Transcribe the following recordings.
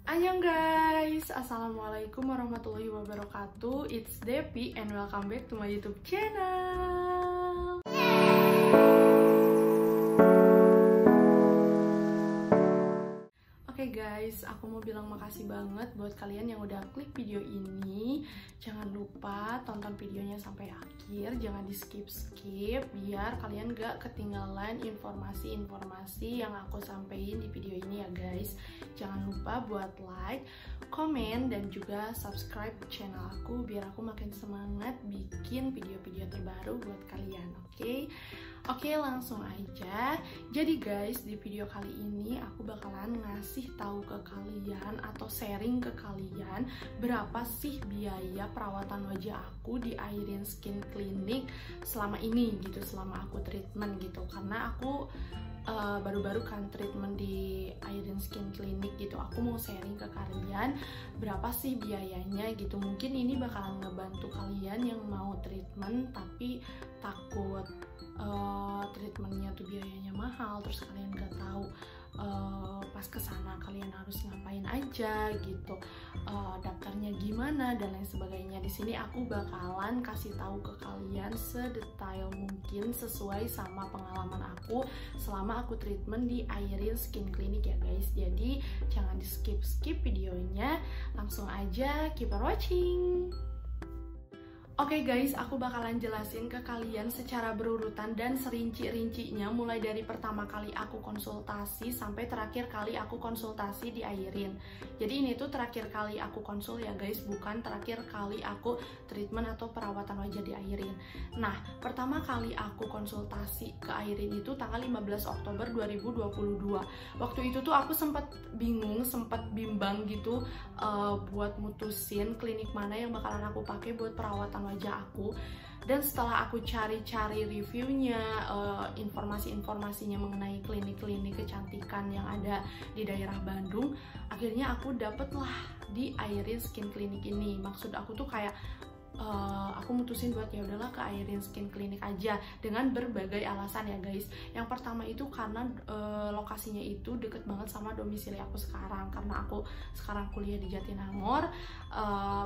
Annyeong guys, assalamualaikum warahmatullahi wabarakatuh. It's Depi and welcome back to my YouTube channel. Oke guys, aku mau bilang makasih banget buat kalian yang udah klik video ini. Jangan lupa tonton videonya sampai akhir, jangan di skip-skip biar kalian gak ketinggalan informasi-informasi yang aku sampaikan di video ini ya guys. Jangan lupa buat like, komen, dan juga subscribe channel aku biar aku makin semangat bikin video-video terbaru buat kalian, oke? Oke, langsung aja. Jadi guys, di video kali ini aku bakalan ngasih tahu ke kalian atau sharing ke kalian berapa sih biaya perawatan wajah aku di Airin Skin Clinic selama ini gitu, selama aku treatment gitu. Karena aku baru-baru kan treatment di Airin Skin Clinic gitu. Aku mau sharing ke kalian berapa sih biayanya gitu. Mungkin ini bakalan ngebantu kalian yang mau treatment tapi takut treatmentnya tuh biayanya mahal, terus kalian gak tahu pas kesana kalian harus ngapain aja gitu, daftarnya gimana dan lain sebagainya. Di sini aku bakalan kasih tahu ke kalian sedetail mungkin sesuai sama pengalaman aku selama aku treatment di Airin Skin Clinic ya guys. Jadi jangan di skip videonya, langsung aja keep on watching. Oke guys, aku bakalan jelasin ke kalian secara berurutan dan serinci-rincinya mulai dari pertama kali aku konsultasi sampai terakhir kali aku konsultasi di Airin. Jadi ini tuh terakhir kali aku konsul ya guys, bukan terakhir kali aku treatment atau perawatan wajah di Airin. Nah, pertama kali aku konsultasi ke Airin itu tanggal 15 Oktober 2022. Waktu itu tuh aku sempat bingung, sempat bimbang gitu buat mutusin klinik mana yang bakalan aku pakai buat perawatan wajah aku. Dan setelah aku cari-cari reviewnya, informasi-informasinya mengenai klinik-klinik kecantikan yang ada di daerah Bandung, akhirnya aku dapetlah di Airin Skin Clinic ini. Maksud aku tuh kayak aku mutusin buat ya udahlah ke Airin Skin Clinic aja dengan berbagai alasan ya guys. Yang pertama itu karena lokasinya itu deket banget sama domisili aku sekarang, karena aku sekarang kuliah di Jatinangor.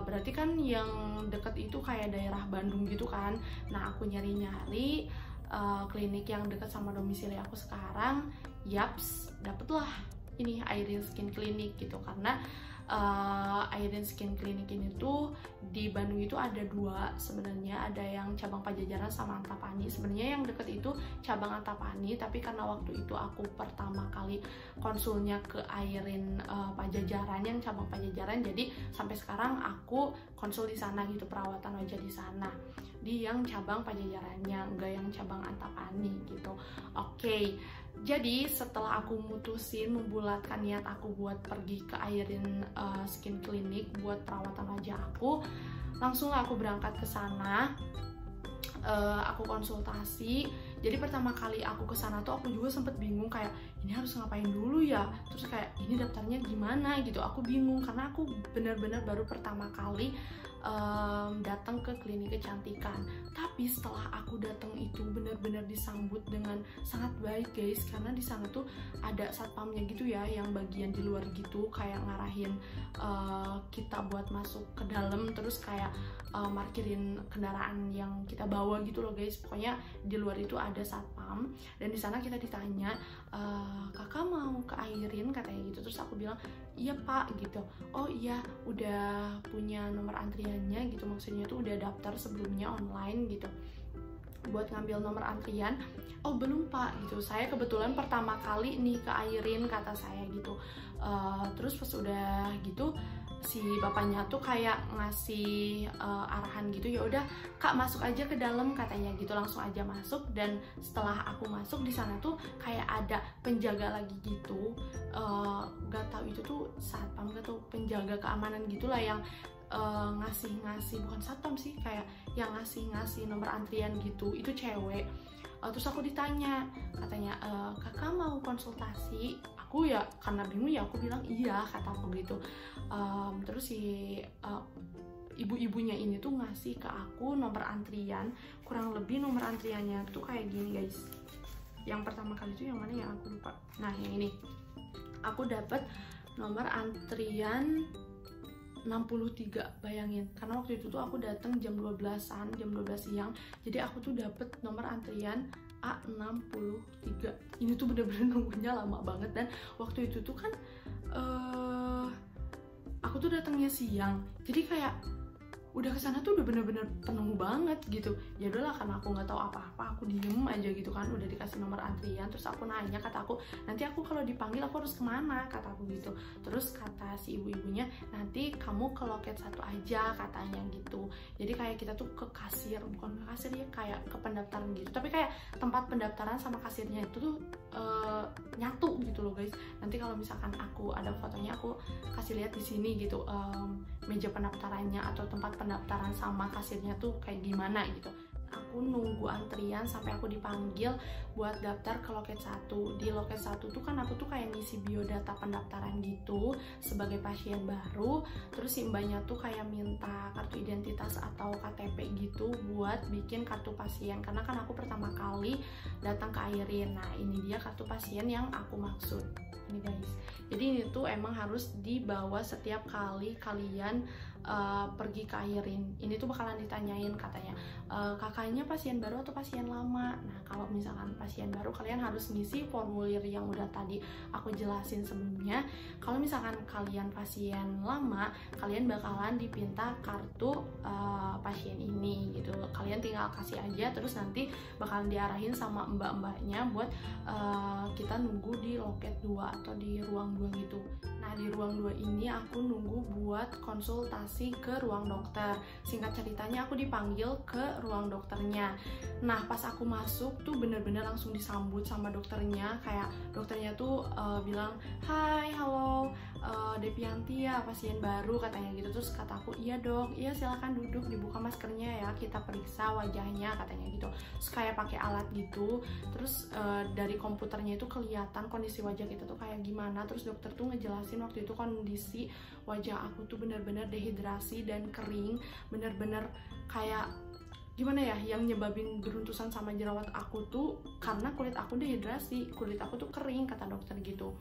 Berarti kan yang deket itu kayak daerah Bandung gitu kan. Nah, aku nyari-nyari klinik yang deket sama domisili aku sekarang. Yaps, dapetlah ini Airin Skin Clinic gitu. Karena Airin Skin Clinic ini tuh di Bandung itu ada dua sebenarnya, ada yang cabang Pajajaran sama Antapani. Sebenarnya yang deket itu cabang Antapani, tapi karena waktu itu aku pertama kali konsulnya ke Airin Pajajaran, yang cabang Pajajaran, jadi sampai sekarang aku konsul di sana gitu, perawatan wajah di sana, di yang cabang Pajajarannya, enggak yang cabang Antapani gitu. Oke. Jadi setelah aku mutusin membulatkan niat aku buat pergi ke Airin Skin Clinic buat perawatan wajah aku, langsung aku berangkat ke sana. Aku konsultasi. Jadi pertama kali aku ke sana tuh aku juga sempet bingung kayak ini harus ngapain dulu ya, terus kayak ini daftarnya gimana gitu. Aku bingung karena aku benar-benar baru pertama kali datang ke klinik kecantikan. Tapi setelah aku datang itu benar-benar disambut dengan sangat baik guys, karena di sana tuh ada satpamnya gitu ya, yang bagian di luar gitu kayak ngarahin kita buat masuk ke dalam, terus kayak markirin kendaraan yang kita bawa gitu loh guys. Pokoknya di luar itu ada satpam, dan di sana kita ditanya, kakak mau ke Airin katanya gitu. Terus aku bilang iya pak gitu. Oh iya, udah punya nomor antriannya gitu, maksudnya tuh udah daftar sebelumnya online gitu buat ngambil nomor antrian. Oh belum pak gitu, saya kebetulan pertama kali nih ke Airin kata saya gitu. Terus pas udah gitu si bapaknya tuh kayak ngasih arahan gitu, ya udah kak masuk aja ke dalam katanya gitu. Langsung aja masuk, dan setelah aku masuk di sana tuh kayak ada penjaga lagi gitu, gak tahu itu tuh satpam gak tuh, penjaga keamanan gitulah, yang ngasih bukan satpam sih, kayak yang ngasih nomor antrian gitu. Itu cewek. Terus aku ditanya, katanya kakak mau konsultasi? Aku ya karena bingung ya aku bilang iya, kata aku gitu. Terus si ibu-ibunya ini tuh ngasih ke aku nomor antrian, kurang lebih nomor antriannya tuh kayak gini guys. Yang pertama kali itu yang mana ya aku lupa. Nah yang ini, aku dapet nomor antrian 63, bayangin. Karena waktu itu tuh aku datang jam 12-an, jam 12 siang. Jadi aku tuh dapet nomor antrian A63. Ini tuh bener-bener nunggunya lama banget. Dan waktu itu tuh kan aku tuh datangnya siang. Jadi kayak udah kesana tuh udah bener-bener penuh banget gitu. Ya udahlah, karena aku nggak tahu apa-apa, aku diem aja gitu kan. Udah dikasih nomor antrian, terus aku nanya, kata aku, nanti aku kalau dipanggil aku harus kemana, kata aku gitu. Terus kata si ibu-ibunya, nanti kamu ke loket 1 aja, katanya gitu. Jadi kayak kita tuh ke kasir, bukan ke kasir ya, kayak ke pendaftaran gitu. Tapi kayak tempat pendaftaran sama kasirnya itu tuh nyatu gitu loh guys. Nanti kalau misalkan aku ada fotonya, aku kasih lihat di sini gitu, meja pendaftarannya atau tempat pendaftaran sama kasirnya tuh kayak gimana gitu. Aku nunggu antrian sampai aku dipanggil buat daftar ke loket 1. Di loket 1 tuh kan aku tuh kayak ngisi biodata pendaftaran gitu sebagai pasien baru. Terus si mbaknya tuh kayak minta kartu identitas atau KTP gitu buat bikin kartu pasien, karena kan aku pertama kali datang ke Airin. Nah ini dia kartu pasien yang aku maksud ini guys. Jadi ini tuh emang harus dibawa setiap kali kalian pergi ke Airin. Ini tuh bakalan ditanyain katanya, kakaknya pasien baru atau pasien lama. Nah kalau misalkan pasien baru, kalian harus ngisi formulir yang udah tadi aku jelasin sebelumnya. Kalau misalkan kalian pasien lama, kalian bakalan dipinta kartu pasien ini gitu. Kalian tinggal kasih aja, terus nanti bakalan diarahin sama mbak-mbaknya buat kita nunggu di loket 2 atau di ruang 2 gitu. Nah di ruang 2 ini aku nunggu buat konsultasi ke ruang dokter. Singkat ceritanya aku dipanggil ke ruang dokternya. Nah pas aku masuk tuh bener-bener langsung disambut sama dokternya. Kayak dokternya tuh bilang, hai, halo, Devianti ya, pasien baru, katanya gitu. Terus kata aku, iya dok, iya silakan duduk, dibuka maskernya ya, kita periksa wajahnya, katanya gitu. Terus kayak pakai alat gitu. Terus dari komputernya itu kelihatan kondisi wajah kita tuh kayak gimana. Terus dokter tuh ngejelasin waktu itu kondisi wajah aku tuh bener-bener dehidrasi dan kering, bener-bener kayak gimana ya, yang nyebabin beruntusan sama jerawat aku tuh karena kulit aku dehidrasi, kulit aku tuh kering, kata dokter gitu.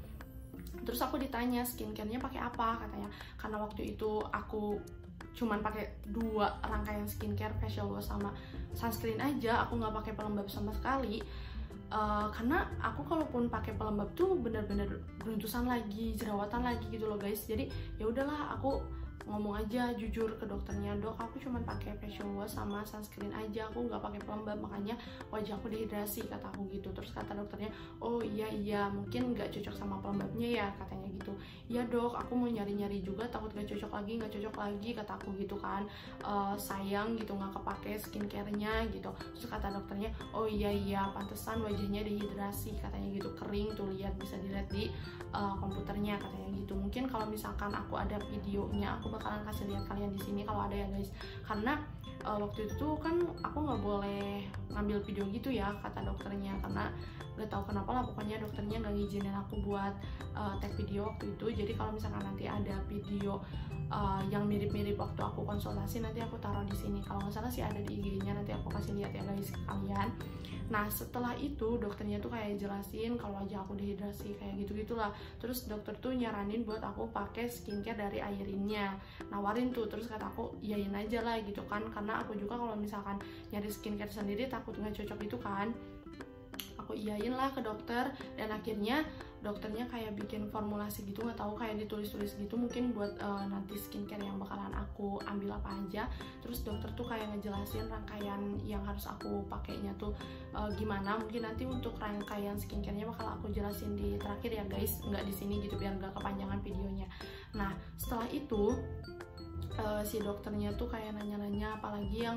Terus aku ditanya skincare-nya pakai apa, katanya karena waktu itu aku cuman pakai 2 rangkaian skincare, facial wash sama sunscreen aja, aku nggak pakai pelembab sama sekali. Karena aku kalaupun pakai pelembab tuh bener-bener beruntusan lagi, jerawatan lagi gitu loh guys. Jadi ya udahlah, aku ngomong aja jujur ke dokternya, dok aku cuma pakai facial wash sama sunscreen aja, aku nggak pakai pelembab, makanya wajah aku dehidrasi, kata aku gitu. Terus kata dokternya, oh iya mungkin nggak cocok sama pelembabnya ya, katanya gitu. Iya dok, aku mau nyari-nyari juga, takut nggak cocok lagi, kata aku gitu kan. Sayang gitu nggak kepake skincare-nya gitu. Terus kata dokternya, oh iya pantesan wajahnya dehidrasi, katanya gitu, kering tuh, lihat, bisa dilihat di komputernya, katanya gitu. Mungkin kalau misalkan aku ada videonya, aku bakalan kasih lihat kalian di sini kalau ada ya guys. Karena waktu itu tuh kan aku nggak boleh ngambil video gitu ya, kata dokternya, karena nggak tahu kenapa lah, pokoknya dokternya nggak ngizinin aku buat tag video waktu itu. Jadi kalau misalkan nanti ada video yang mirip-mirip waktu aku konsultasi, nanti aku taruh di sini. Kalau nggak salah sih ada di IG-nya, nanti aku kasih lihat ya guys ke kalian. Nah setelah itu dokternya tuh kayak jelasin kalau wajah aku dehidrasi kayak gitu-gitulah. Terus dokter tuh nyaranin buat aku pakai skincare dari Airinnya, nawarin tuh. Terus kata aku iyain aja lah gitu kan, karena aku juga kalau misalkan nyari skincare sendiri takut nggak cocok itu kan. Aku iyain lah ke dokter, dan akhirnya dokternya kayak bikin formulasi gitu, nggak tahu kayak ditulis-tulis gitu, mungkin buat nanti skincare yang bakalan aku ambil apa aja. Terus dokter tuh kayak ngejelasin rangkaian yang harus aku pakainya tuh gimana. Mungkin nanti untuk rangkaian skincare-nya bakal aku jelasin di terakhir ya guys, nggak di sini gitu biar nggak kepanjangan videonya. Nah setelah itu si dokternya tuh kayak nanya-nanya apalagi yang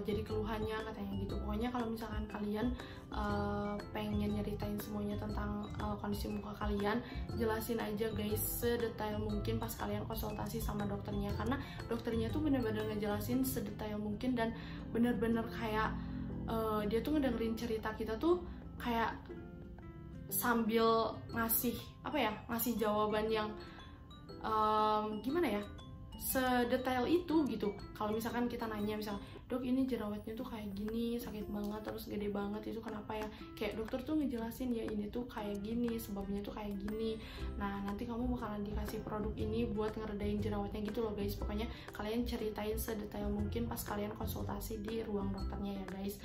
jadi keluhannya, katanya gitu. Pokoknya kalau misalkan kalian pengen nyeritain semuanya tentang kondisi muka kalian, jelasin aja guys sedetail mungkin pas kalian konsultasi sama dokternya, karena dokternya tuh bener-bener ngejelasin sedetail mungkin, dan bener-bener kayak dia tuh ngedengerin cerita kita tuh kayak sambil ngasih apa ya, ngasih jawaban yang gimana ya, sedetail itu gitu. Kalau misalkan kita nanya misalkan, dok ini jerawatnya tuh kayak gini, sakit banget, terus gede banget, itu kenapa ya? Kayak dokter tuh ngejelasin ya ini tuh kayak gini, sebabnya tuh kayak gini. Nah nanti kamu bakalan dikasih produk ini buat ngeredain jerawatnya gitu loh guys. Pokoknya kalian ceritain sedetail mungkin pas kalian konsultasi di ruang dokternya ya guys.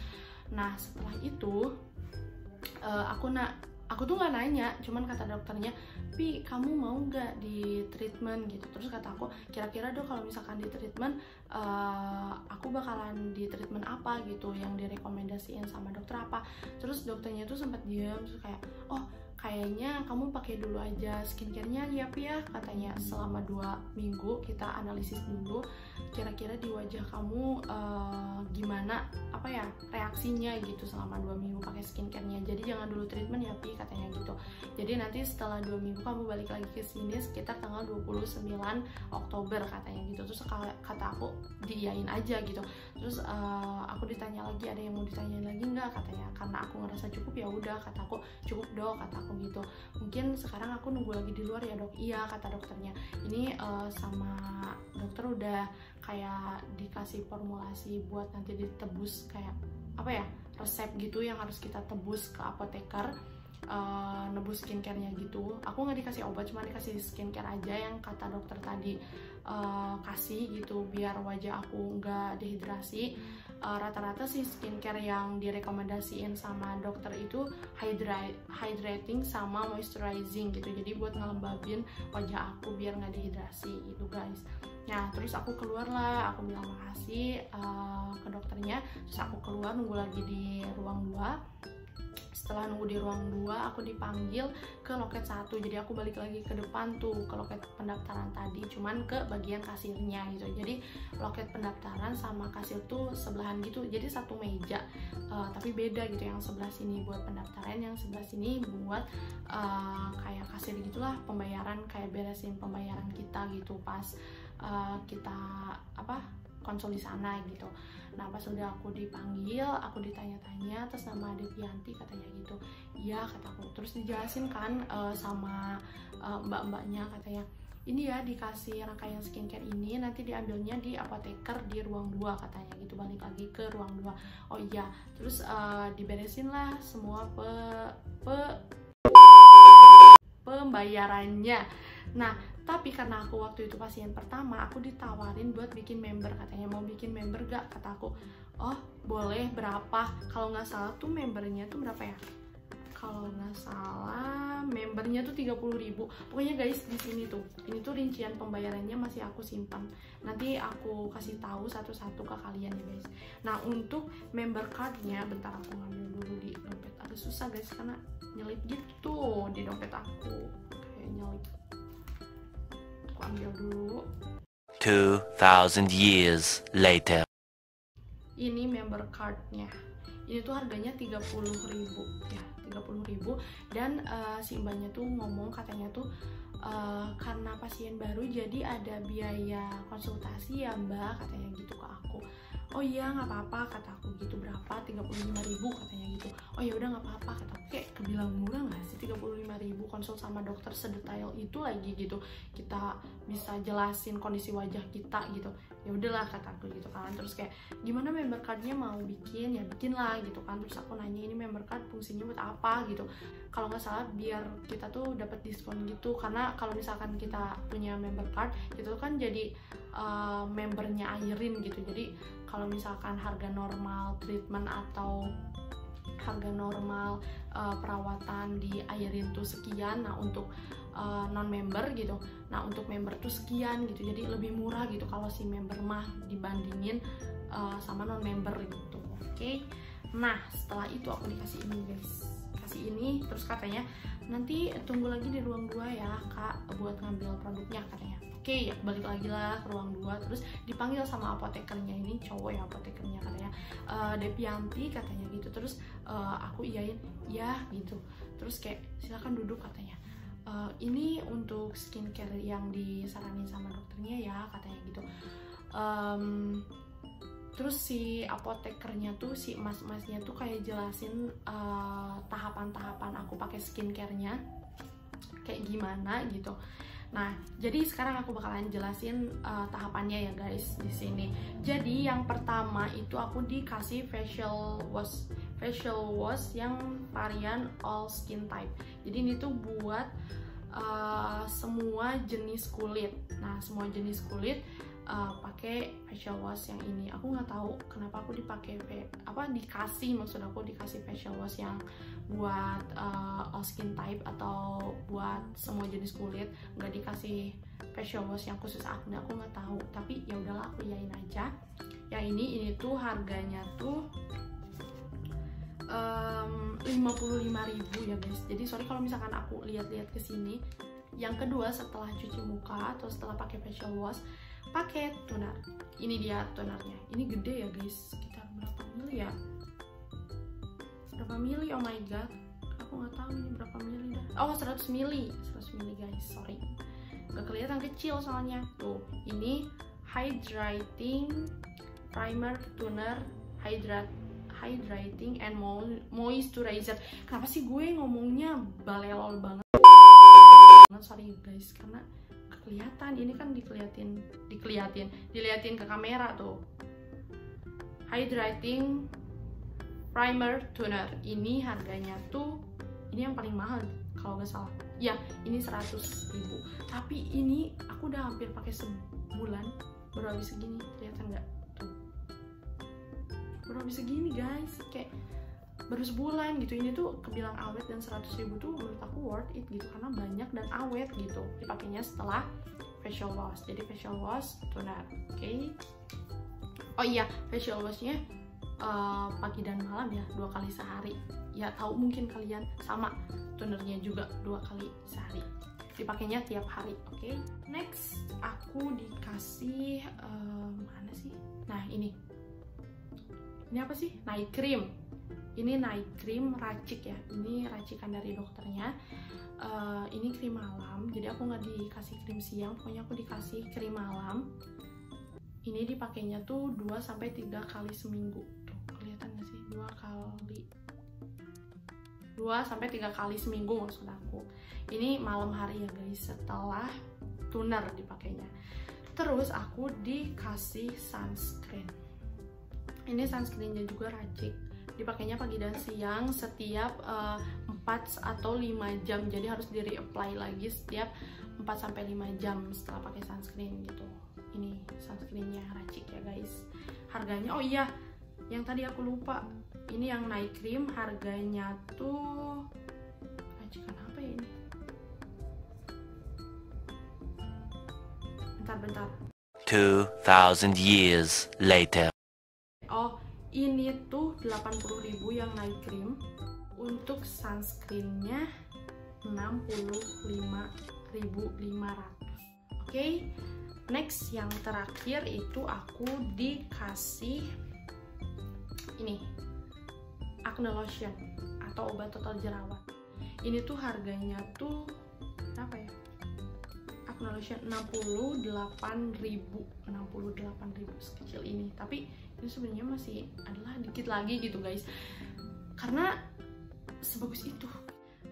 Nah setelah itu aku tuh nggak nanya, cuman kata dokternya, Pi kamu mau nggak di treatment gitu. Terus kata aku, kira-kira dok kalau misalkan di treatment aku bakalan di treatment apa gitu yang direkomendasiin sama dokter apa. Terus dokternya tuh sempat diam, terus kayak, oh kayaknya kamu pakai dulu aja skincare-nya ya Pi ya, katanya selama 2 minggu kita analisis dulu kira-kira di wajah kamu gimana apa ya reaksinya gitu selama 2 minggu pakai skincare-nya. Jadi jangan dulu treatment ya Pi, katanya gitu. Jadi nanti setelah 2 minggu kamu balik lagi ke sini sekitar tanggal 29 Oktober katanya gitu. Terus kata aku diiyain aja gitu. Terus aku ditanya lagi, ada yang mau ditanyain lagi nggak, katanya. Karena aku ngerasa cukup ya udah, kata aku cukup dok, kata aku gitu. Mungkin sekarang aku nunggu lagi di luar ya dok. Iya kata dokternya, ini sama dokter udah kayak dikasih formulasi buat nanti ditebus kayak apa ya, resep gitu yang harus kita tebus ke apoteker, nebus skincare-nya gitu. Aku nggak dikasih obat, cuma dikasih skincare aja yang kata dokter tadi kasih gitu biar wajah aku nggak dehidrasi. Rata-rata sih skincare yang direkomendasiin sama dokter itu hydrating sama moisturizing gitu, jadi buat ngelembabin wajah aku biar nggak dehidrasi gitu guys. Nah terus aku keluar lah, aku bilang makasih ke dokternya. Terus aku keluar nunggu lagi di ruang 2. Setelah nunggu di ruang 2 aku dipanggil ke loket 1. Jadi aku balik lagi ke depan tuh ke loket pendaftaran tadi, cuman ke bagian kasirnya gitu. Jadi loket pendaftaran sama kasir tuh sebelahan gitu, jadi satu meja, tapi beda gitu. Yang sebelah sini buat pendaftaran, yang sebelah sini buat kayak kasir gitulah, pembayaran, kayak beresin pembayaran kita gitu pas kita konsul di sana gitu. Nah pas udah aku dipanggil, aku ditanya-tanya atas nama Devianti katanya gitu. Iya kata aku. Terus dijelasin kan sama mbak-mbaknya, katanya ini ya dikasih rangkaian skincare ini nanti diambilnya di apoteker di ruang 2 katanya gitu. Balik lagi ke ruang 2. Oh iya, terus diberesin lah semua pembayarannya. Nah tapi karena aku waktu itu pasien pertama, aku ditawarin buat bikin member, katanya mau bikin member gak, kata aku. Oh boleh, berapa? Kalau nggak salah tuh membernya tuh berapa ya? Kalau nggak salah membernya tuh 30.000. Pokoknya guys di sini tuh, ini tuh rincian pembayarannya masih aku simpan. Nanti aku kasih tahu satu-satu ke kalian ya guys. Nah untuk member cardnya, bentar aku ngambil dulu di dompet. Agak susah guys karena nyelip gitu di dompet aku, kayak nyelip. Aku ambil dulu. 2000 years later. Ini member cardnya. Ini tuh harganya 30.000 ya, 30.000. Dan si mbaknya tuh ngomong, katanya tuh karena pasien baru jadi ada biaya konsultasi ya mbak, katanya gitu ke aku. Oh iya nggak apa-apa kata aku gitu. Berapa? 35.000 katanya gitu. Oh ya udah nggak apa-apa kata aku. Kayak kebilang murah nggak sih 35.000 konsul sama dokter sedetail itu lagi gitu, kita bisa jelasin kondisi wajah kita gitu. Ya udahlah kata aku gitu kan. Terus kayak gimana member cardnya mau bikin, ya bikin lah gitu kan. Terus aku nanya ini member card fungsinya buat apa gitu. Kalau nggak salah biar kita tuh dapat diskon gitu, karena kalau misalkan kita punya member card itu kan jadi membernya Airin gitu. Jadi kalau misalkan harga normal treatment atau harga normal perawatan di Airin tuh sekian, nah untuk non member gitu, nah untuk member tuh sekian gitu, jadi lebih murah gitu kalau si member mah dibandingin sama non member gitu. Oke. Nah setelah itu aku dikasih ini guys, kasih ini. Terus katanya nanti tunggu lagi di ruang 2 ya kak buat ngambil produknya katanya. Oke, balik lagi lah ke ruang 2. Terus dipanggil sama apotekernya, ini cowok ya apotekernya, katanya Devianti katanya gitu. Terus aku iyain ya gitu. Terus kayak silakan duduk katanya. Ini untuk skincare yang disaranin sama dokternya ya katanya gitu. Terus si apotekernya tuh, si mas-masnya tuh kayak jelasin tahapan-tahapan aku pakai skincare-nya kayak gimana gitu. Nah, jadi sekarang aku bakalan jelasin tahapannya ya guys di sini. Jadi yang pertama itu aku dikasih facial wash yang varian all skin type. Jadi ini tuh buat semua jenis kulit. Nah, semua jenis kulit pakai facial wash yang ini. Aku nggak tahu kenapa aku dikasih facial wash yang buat all skin type atau buat semua jenis kulit, nggak dikasih facial wash yang khusus acne. Aku nggak tahu, tapi ya udahlah, aku yain aja. Yang ini tuh harganya tuh 55.000 ya guys. Jadi sorry kalau misalkan aku lihat-lihat ke sini. Yang kedua, setelah cuci muka atau setelah pakai facial wash, pakai toner. Ini dia tonernya. Ini gede ya guys, sekitar berapa mili ya? Berapa mili? Oh my god, aku nggak tahu ini berapa mili dah. Oh, 100 mili guys, sorry, nggak kelihatan kecil soalnya. Tuh, ini hydrating primer, toner, hydrating and moisturizer. Kenapa sih gue ngomongnya balelol banget? Sorry guys, karena kelihatan ini kan diliatin ke kamera tuh. Hydrating primer toner, ini harganya tuh, ini yang paling mahal kalau nggak salah ya, ini 100.000. Tapi ini aku udah hampir pakai sebulan, baru habis segini. Kelihatan nggak tuh, baru habis segini guys, kayak baru sebulan gitu. Ini tuh kebilang awet, dan 100.000 tuh menurut aku worth it gitu, karena banyak dan awet gitu. Dipakainya setelah facial wash. Jadi facial wash, toner, oke. Oh iya, facial washnya pagi dan malam ya, 2 kali sehari. Ya tahu mungkin kalian, sama tonernya juga 2 kali sehari. Dipakainya tiap hari, oke. Next, aku dikasih mana sih? Nah ini apa sih? Night cream. Ini night cream racik ya, ini racikan dari dokternya. Ini krim malam, jadi aku nggak dikasih krim siang, pokoknya aku dikasih krim malam. Ini dipakainya tuh 2-3 kali seminggu. Tuh, kelihatan nggak sih? 2-3 kali seminggu maksud aku. Ini malam hari ya guys, setelah toner dipakainya. Terus aku dikasih sunscreen. Ini sunscreennya juga racik. Dipakainya pagi dan siang setiap 4 atau 5 jam. Jadi harus di reapply lagi setiap 4-5 jam setelah pakai sunscreen gitu. Ini sunscreennya racik ya guys. Harganya, oh iya, yang tadi aku lupa. Ini yang night cream, harganya tuh racikan apa ya ini? Bentar. 2,000 years later. Oh, ini tuh 80.000 yang night cream. Untuk sunscreennya 65.500. Oke. Next, yang terakhir itu aku dikasih ini acne lotion atau obat total jerawat. Ini tuh harganya tuh apa ya? Acne lotion 68.000 sekecil ini. Tapi ini sebenarnya masih adalah dikit lagi gitu guys, karena sebagus itu.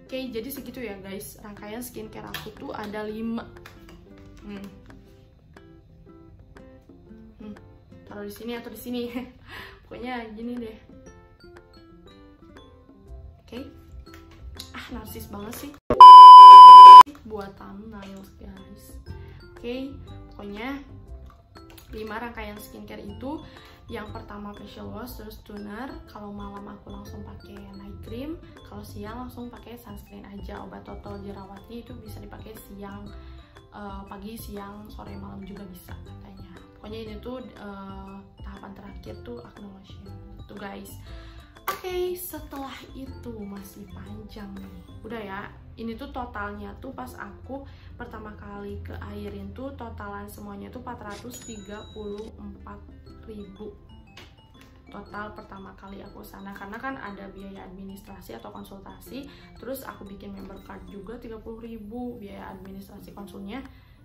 Oke, jadi segitu ya guys, rangkaian skincare aku tuh ada 5. Taruh di sini atau di sini. Pokoknya gini deh. Oke. Narsis banget sih. Buat thumbnail guys. Oke, pokoknya 5 rangkaian skincare itu. Yang pertama facial wash, terus toner. Kalau malam aku langsung pakai night cream. Kalau siang langsung pakai sunscreen aja. Obat total jerawatnya itu bisa dipakai siang, pagi, siang, sore, malam juga bisa katanya. Pokoknya ini tuh tahapan terakhir tuh acne lotion tuh guys. Oke, setelah itu masih panjang nih. Udah ya, ini tuh totalnya tuh pas aku pertama kali ke airin tuh totalan semuanya tuh 434.000 total pertama kali aku sana, karena kan ada biaya administrasi atau konsultasi, terus aku bikin member card juga 30.000, biaya administrasi konsulnya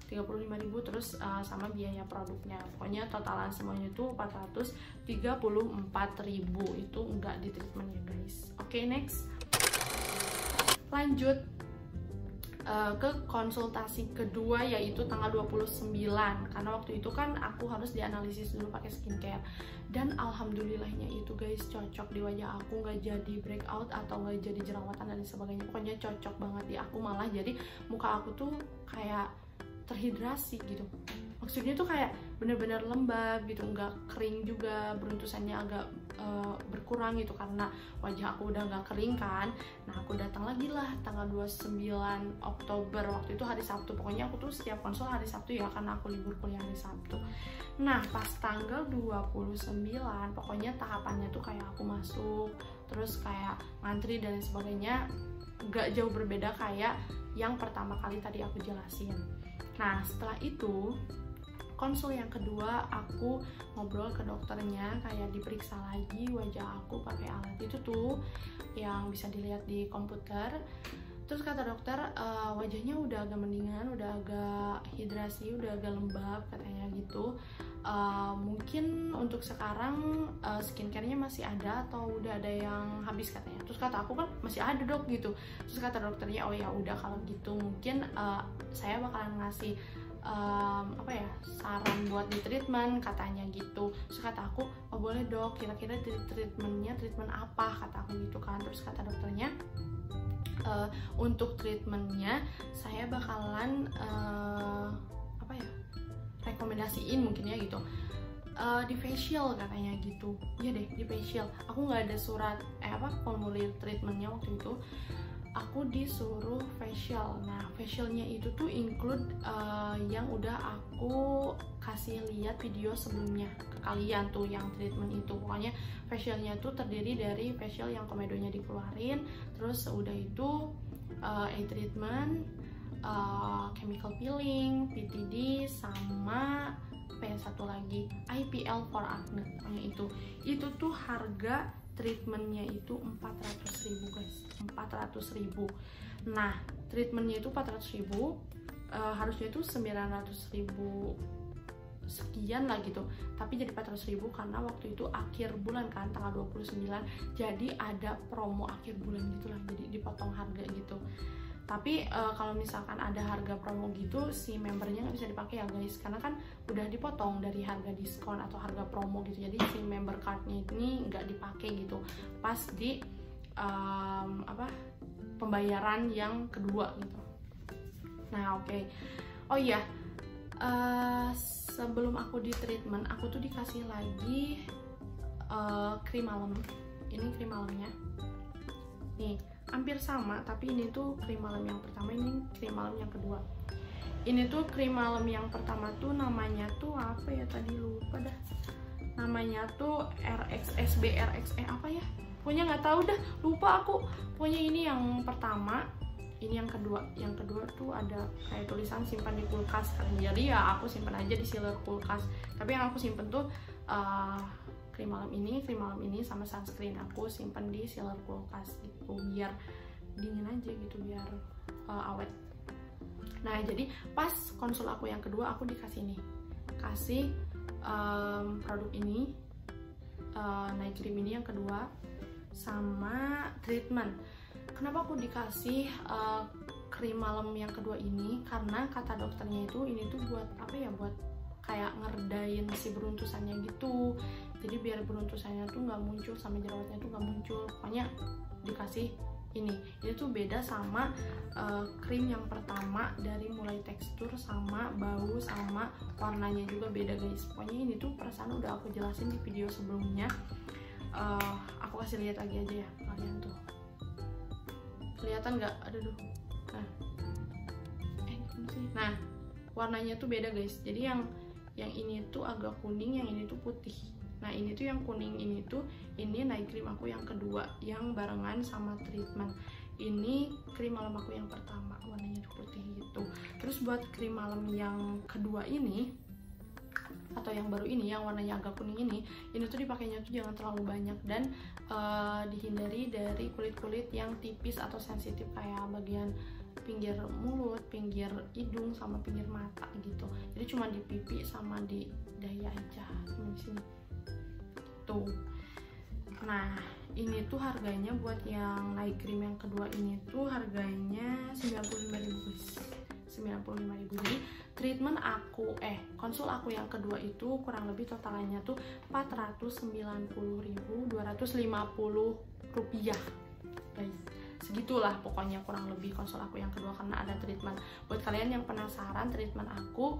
35.000, terus sama biaya produknya. Pokoknya totalan semuanya itu 434.000. Itu enggak di treatment ya guys. Oke, next. Lanjut ke konsultasi kedua, yaitu tanggal 29, karena waktu itu kan aku harus dianalisis dulu pakai skincare. Dan alhamdulillahnya itu guys, cocok di wajah aku, nggak jadi breakout atau nggak jadi jerawatan dan sebagainya. Pokoknya cocok banget di aku, malah jadi muka aku tuh kayak terhidrasi gitu. Maksudnya tuh kayak bener-bener lembab gitu, nggak kering juga, beruntusannya agak berkurang gitu karena wajah aku udah nggak kering kan. Nah aku datang lagi lah tanggal 29 Oktober, waktu itu hari Sabtu. Pokoknya aku tuh setiap konsul hari Sabtu ya, karena aku libur kuliah hari Sabtu. Nah pas tanggal 29 pokoknya tahapannya tuh kayak aku masuk, terus kayak ngantri dan sebagainya, nggak jauh berbeda kayak yang pertama kali tadi aku jelasin. Nah setelah itu konsul yang kedua, aku ngobrol ke dokternya, kayak diperiksa lagi wajah aku pakai alat itu tuh yang bisa dilihat di komputer. Terus kata dokter, wajahnya udah agak mendingan, udah agak hidrasi, udah agak lembab katanya gitu. Mungkin untuk sekarang skincare-nya masih ada atau udah ada yang habis katanya. Terus kata aku kan masih ada dok gitu. Terus kata dokternya, oh ya udah kalau gitu mungkin saya bakalan ngasih saran buat di treatment katanya gitu. Terus kata aku, oh boleh dok, kira-kira treatmentnya treatment apa, kata aku gitu kan. Terus kata dokternya, untuk treatmentnya saya bakalan rekomendasiin mungkin ya gitu, di facial katanya gitu. Iya deh, di facial. Aku nggak ada surat formulir treatmentnya waktu itu, aku disuruh facial. Nah facialnya itu tuh include yang udah aku kasih lihat video sebelumnya ke kalian tuh, yang treatment itu. Pokoknya facialnya tuh terdiri dari facial yang komedonya dikeluarin, terus udah itu eye treatment, chemical peeling, PTD, sama apa ya satu lagi, IPL for acne. Pokoknya itu tuh harga treatmentnya itu 400.000 guys, 400.000. Nah treatmentnya itu 400.000, harusnya itu 900.000 sekian lah gitu, tapi jadi 400.000 karena waktu itu akhir bulan kan, tanggal 29, jadi ada promo akhir bulan gitulah, jadi dipotong harga gitu. Tapi kalau misalkan ada harga promo gitu, si membernya nggak bisa dipakai ya guys, karena kan udah dipotong dari harga diskon atau harga promo gitu. Jadi si member cardnya ini nggak dipakai gitu pas di pembayaran yang kedua gitu. Nah oke. Oh iya, sebelum aku di treatment, aku tuh dikasih lagi krim malam. Ini krim malamnya nih, hampir sama, tapi ini tuh krim malam yang pertama, ini krim malam yang kedua. Ini tuh krim malam yang pertama tuh namanya tuh apa ya, tadi lupa dah namanya tuh RXSB RXE apa ya, pokoknya nggak tahu dah, lupa aku. Pokoknya ini yang pertama, ini yang kedua. Yang kedua tuh ada kayak tulisan simpan di kulkas kan, jadi ya aku simpan aja di sealer kulkas. Tapi yang aku simpen tuh krim malam ini sama sunscreen aku simpen di sealer kulkas gitu, biar dingin aja gitu, biar awet. Nah jadi pas konsul aku yang kedua, aku dikasih produk ini, night cream ini yang kedua, sama treatment. Kenapa aku dikasih krim malam yang kedua ini? Karena kata dokternya itu ini tuh buat apa ya, buat kayak ngeredain si beruntusannya gitu. Jadi biar beruntusannya tuh nggak muncul, sama jerawatnya tuh nggak muncul. Pokoknya dikasih ini tuh beda sama krim yang pertama, dari mulai tekstur sama bau sama warnanya juga beda guys. Pokoknya ini tuh perasaan udah aku jelasin di video sebelumnya. Aku kasih lihat lagi aja ya kalian tuh, kelihatan nggak? Aduh, nah warnanya tuh beda guys. Jadi yang ini tuh agak kuning, yang ini tuh putih. Nah ini tuh yang kuning ini night cream aku yang kedua, yang barengan sama treatment. Ini krim malam aku yang pertama, warnanya tuh putih gitu. Terus buat krim malam yang kedua ini, atau yang baru ini, yang warnanya agak kuning ini tuh dipakainya tuh jangan terlalu banyak, dan dihindari dari kulit-kulit yang tipis atau sensitif, kayak bagian pinggir mulut, pinggir hidung, sama pinggir mata gitu. Jadi cuma di pipi sama di dahi aja, di sini tuh. Nah Ini tuh harganya buat yang night cream yang kedua ini tuh harganya 95.000. Jadi treatment aku konsul aku yang kedua itu kurang lebih totalannya tuh 490.250 rupiah guys. Segitulah pokoknya kurang lebih konsul aku yang kedua karena ada treatment. Buat kalian yang penasaran treatment aku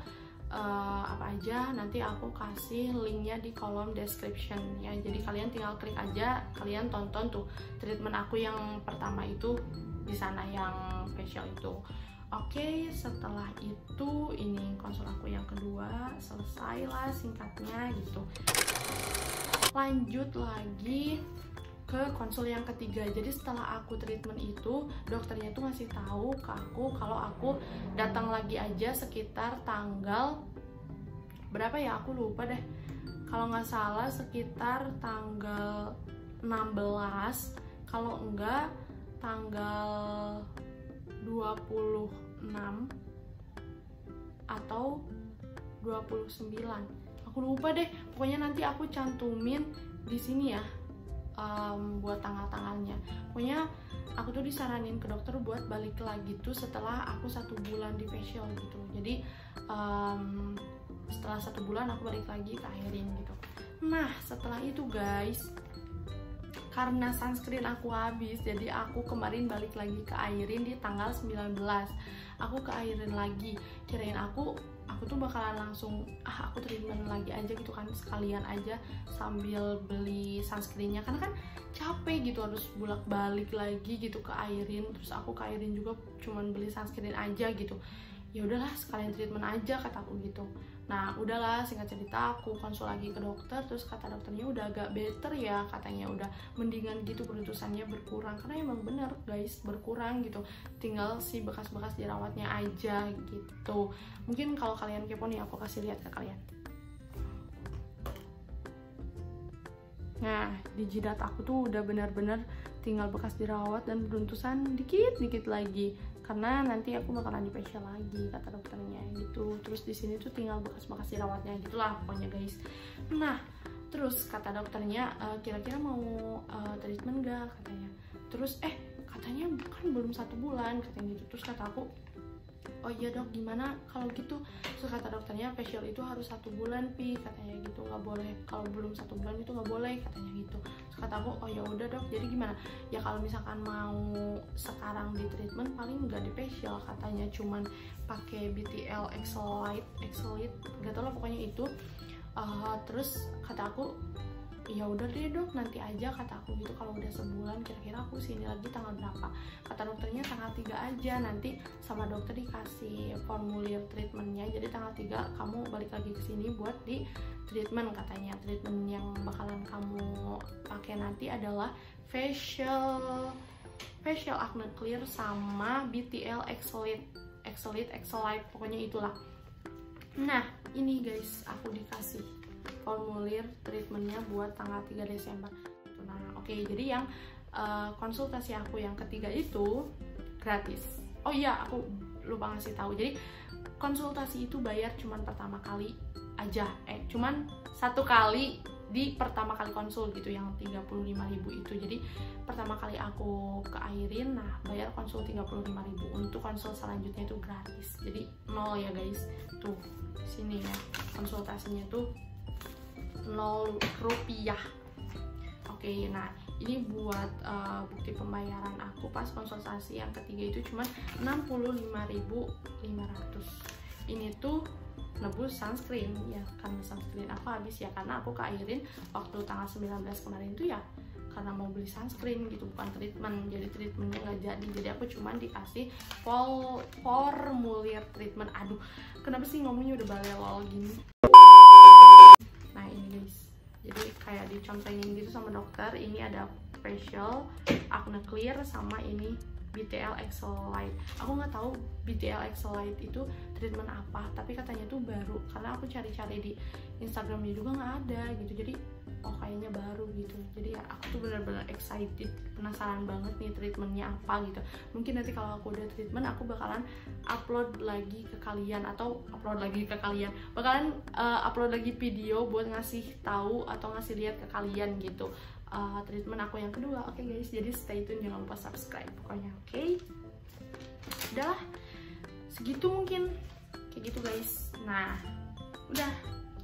apa aja, nanti aku kasih linknya di kolom description ya. Jadi kalian tinggal klik aja, kalian tonton tuh treatment aku yang pertama itu di sana yang facial itu. Oke, setelah itu ini konsul aku yang kedua selesai lah singkatnya gitu. Lanjut lagi ke konsul yang ketiga. Jadi setelah aku treatment itu, dokternya tuh ngasih tahu ke aku kalau aku datang lagi aja sekitar tanggal berapa ya, aku lupa deh, kalau nggak salah sekitar tanggal 16, kalau enggak tanggal 26 atau 29, aku lupa deh, pokoknya nanti aku cantumin di sini ya buat tanggal-tanggalnya. Pokoknya aku tuh disaranin ke dokter buat balik lagi tuh setelah aku 1 bulan di facial gitu. Jadi setelah 1 bulan aku balik lagi ke Airin gitu. Nah setelah itu guys, karena sunscreen aku habis, jadi aku kemarin balik lagi ke Airin di tanggal 19. Aku ke Airin lagi, kirain aku tuh bakalan langsung aku treatment lagi aja gitu kan, sekalian aja sambil beli sunscreennya, karena kan capek gitu harus bolak-balik lagi gitu ke Airin. Terus aku ke Airin juga cuman beli sunscreen aja gitu. Ya udahlah sekalian treatment aja kataku gitu. Nah udahlah, singkat cerita aku konsul lagi ke dokter, terus kata dokternya udah agak better ya, katanya udah mendingan gitu, beruntusannya berkurang, karena emang bener guys berkurang gitu, tinggal si bekas-bekas jerawatnya aja gitu. Mungkin kalau kalian kepo nih aku kasih lihat ke kalian. Nah di jidat aku tuh udah bener-bener tinggal bekas jerawat dan beruntusan dikit-dikit lagi, karena nanti aku bakalan di facial lagi kata dokternya gitu. Terus di sini tuh tinggal bekas-bekas jerawatnya gitulah pokoknya guys. Nah terus kata dokternya kira-kira mau treatment gak katanya. Terus katanya kan belum 1 bulan katanya gitu. Terus kata aku, oh iya dok gimana kalau gitu. Terus kata dokternya facial itu harus 1 bulan pi katanya gitu, nggak boleh kalau belum 1 bulan itu nggak boleh katanya gitu. Terus kata aku, oh ya udah dok, jadi gimana ya kalau misalkan mau sekarang di treatment paling nggak di facial katanya, cuman pakai BTL Exolite nggak tau lah pokoknya itu. Terus kata aku, ya udah deh dok nanti aja kata aku gitu, kalau udah sebulan kira-kira aku sini lagi tanggal berapa. Kata dokternya tanggal 3 aja, nanti sama dokter dikasih formulir treatmentnya, jadi tanggal 3 kamu balik lagi ke sini buat di treatment katanya. Treatment yang bakalan kamu pakai nanti adalah facial acne clear sama BTL Exolite pokoknya itulah. Nah ini guys aku dikasih formulir treatmentnya buat tanggal 3 Desember. Nah oke, jadi yang konsultasi aku yang ketiga itu gratis. Oh iya aku lupa ngasih tahu, jadi konsultasi itu bayar cuman pertama kali aja, cuman 1 kali di pertama kali konsul gitu yang 35.000 itu. Jadi pertama kali aku ke Airin, nah bayar konsul 35.000. Untuk konsul selanjutnya itu gratis, jadi 0 ya guys. Tuh sini ya konsultasinya tuh 0 rupiah. Oke, nah ini buat bukti pembayaran aku pas konsultasi yang ketiga itu cuma 65.500. Ini tuh nebus sunscreen ya, karena sunscreen aku habis ya, karena aku ke Airin waktu tanggal 19 kemarin tuh ya karena mau beli sunscreen gitu, bukan treatment. Jadi treatmentnya nggak jadi aku cuman dikasih formulir treatment. Aduh kenapa sih ngomongnya udah balelol gini. Nah ini guys, jadi kayak dicontohin gitu sama dokter, ini ada facial acne clear sama ini BTL Exolite. Aku nggak tahu BTL Exolite itu treatment apa, tapi katanya tuh baru, karena aku cari-cari di Instagramnya juga nggak ada gitu. Jadi oh kayaknya baru gitu. Jadi ya aku tuh benar-benar excited, penasaran banget nih treatmentnya apa gitu. Mungkin nanti kalau aku udah treatment aku bakalan upload lagi ke kalian, bakalan upload lagi video buat ngasih tahu atau ngasih lihat ke kalian gitu treatment aku yang kedua. Oke guys, jadi stay tune, jangan lupa subscribe pokoknya. Oke, udah segitu mungkin, kayak gitu guys. Nah udah,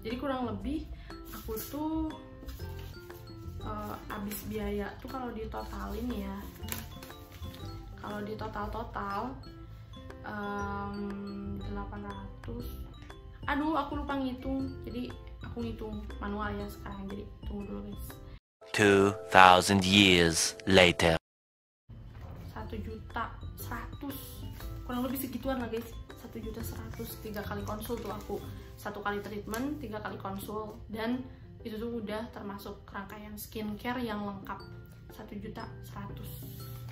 jadi kurang lebih aku tuh habis biaya tuh kalau ditotalin ya, kalau di total 800. Aduh, aku lupa ngitung, jadi aku ngitung manual ya sekarang, jadi tunggu dulu guys. 2,000 years later. 1.100.000, kurang lebih segituan lah guys. 1.100.000, 3 kali konsul tuh aku, 1 kali treatment, 3 kali konsul, dan itu tuh udah termasuk rangkaian skincare yang lengkap. 1.100.000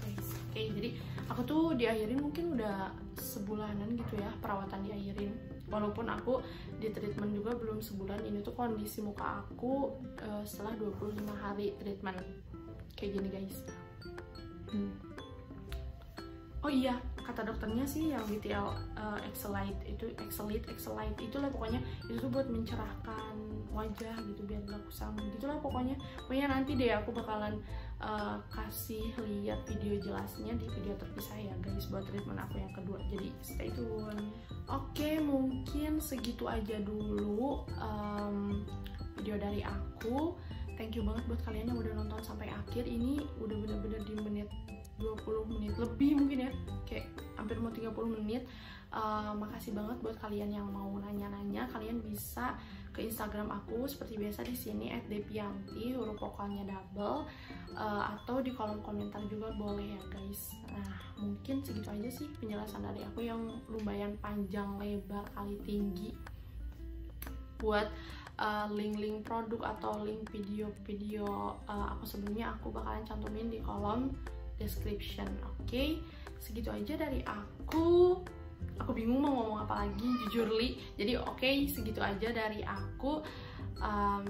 guys. Oke, jadi aku tuh diakhirin mungkin udah sebulanan gitu ya, perawatan diakhirin. Walaupun aku di treatment juga belum sebulan. Ini tuh kondisi muka aku setelah 25 hari treatment kayak gini guys. Oh iya, kata dokternya sih yang BTL Excelite itulah pokoknya, itu tuh buat mencerahkan wajah gitu biar gak kusam gitulah pokoknya nanti deh aku bakalan kasih lihat video jelasnya di video terpisah ya guys buat treatment aku yang kedua, jadi stay tune. Oke, mungkin segitu aja dulu video dari aku. Thank you banget buat kalian yang udah nonton sampai akhir. Ini udah bener-bener di menit 20 menit lebih mungkin ya, kayak hampir mau 30 menit. Makasih banget buat kalian yang mau nanya-nanya. Kalian bisa ke Instagram aku seperti biasa di sini @depianti, huruf vokalnya double, atau di kolom komentar juga boleh ya guys. Nah mungkin segitu aja sih penjelasan dari aku yang lumayan panjang lebar kali tinggi. Buat link-link produk atau link video-video aku sebelumnya aku bakalan cantumin di kolom description. Oke, segitu aja dari aku. Aku bingung mau ngomong apa lagi, jujur li. Jadi oke, segitu aja dari aku.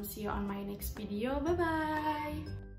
See you on my next video. Bye bye.